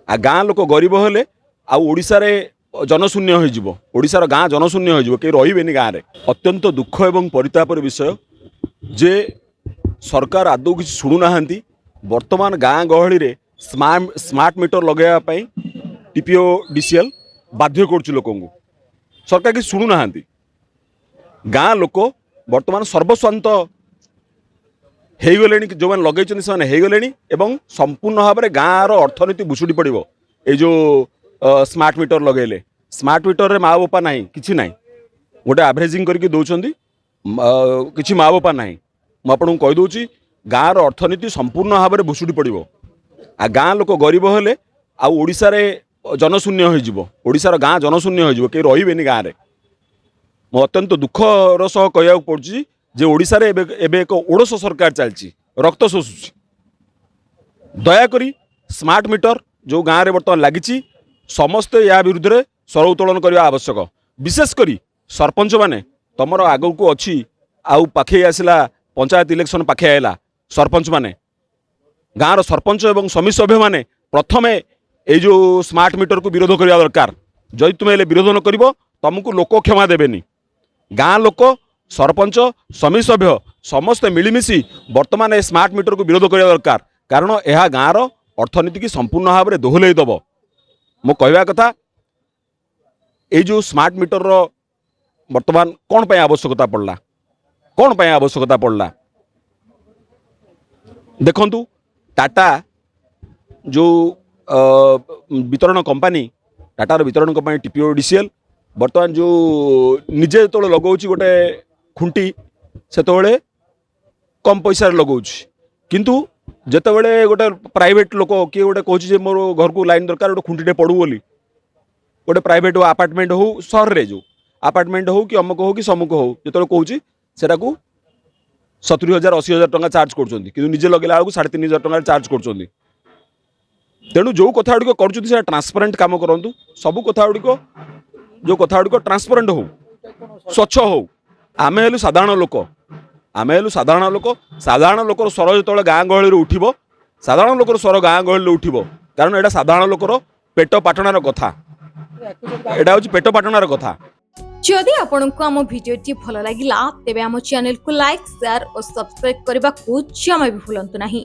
आ गाँ लोक गरीब हेले आशार जनशून्य होशार गाँ जनशून्य हो रही गाँव में। अत्यंत दुख एवं परितापर विषय जे सरकार आदौ किसी शुणुना वर्तमान गाँ गहली रे स्मार्ट मीटर लगेवाई टीपीओ डीसीएल बाध्य कर लोक सरकार किसी शुणुना गाँ लोक वर्तमान सर्वस्वांत होगले जो मैंने लगे से संपूर्ण भाव में गाँव अर्थनीति भुशुड़ी पड़ो ये जो स्मार्ट मीटर लगेले स्मार्ट मीटर रे माँ बापा ना कि ना गोटे एवरेजिंग करके दौरान कि माँ बापा ना मुझे कहीदे गाँव अर्थनीति संपूर्ण भाव में भुशुड़ी पड़ो आ गाँ लोक गरीब हेले आशार जनशून्य होशार गाँ जनशून्य हो रही गाँव में। मो अत्यंत दुखर सह कह पड़ी जे ओडिशा रे एबे एक ओडस सरकार चलची रक्त शोषुची। दयाकोरी स्मार्ट मीटर जो गाँव में बर्तमान लगी समस्ते या विरुद्ध में स्वर उत्तोलन करने आवश्यक। विशेषकर सरपंच माने तुमर आग को अच्छी आउ पाखे आसला पंचायत इलेक्शन पाखे आएगा सरपंच माने गाँव सरपंच एवं समिति सभ्य माने प्रथमे ये जो स्मार्ट मीटर को विरोध करने दरकार। जदि तुम विरोध न कर तुमको लोक क्षमा देवेनी। गाँ लोक सरपंच समिति सभ्य समस्ते मिलमिशी वर्तमान ए स्मार्ट मीटर को विरोध करने दरकार कारण यह गाँव अर्थनीति की संपूर्ण भाव में दोहल दब। मो कहवा कथा ये जो स्मार्ट मीटर रो वर्तमान कौन पे आवश्यकता पड़ला देखंतु टाटा जो वितरण कंपनी टाटार वितरण कंपनी टीपीओ डीसीएल वर्तमान जो निजे जो लगौछि गोटे खुंटी से कम पैसा लगौछि किंतु जेतेबेले गोटे प्राइवेट लोक किए गोटे कहूँ मोर घर को लाइन दरकार गोटे खुंटीटे पड़ू बोली गोटे प्राइवेट आपार्टमेंट हो सहर रे जो आपार्टमेंट हो कि अमुक हो कि समुक हो जो कहूँ सेटा को 70,000 80,000 टंका चार्ज कर निजे लगेला बेलू 3,500 टंका चार्ज कर। तेणु जो कथा गुड़िक कर ट्रांसपेरेंट काम करूँ सबू कथा गुड़िक जो कथा गुड़िक ट्रांसपेरेंट हो स्वच्छ हो। आमे हेलु साधारण लोक साधारण लोकर स्वर जो गाँ गहली उठिब साधारण लोकर स्वर गाँ गहली उठिब कारण यहाँ साधारण लोकर पेट पाटणार कथा यहाँ हूँ पेट पाटणार कथा। जदि आपंक आम भिडी भल लगा तेब आम चैनल को लाइक शेयर और सब्सक्राइब करने को जमा भी भूलु नहीं।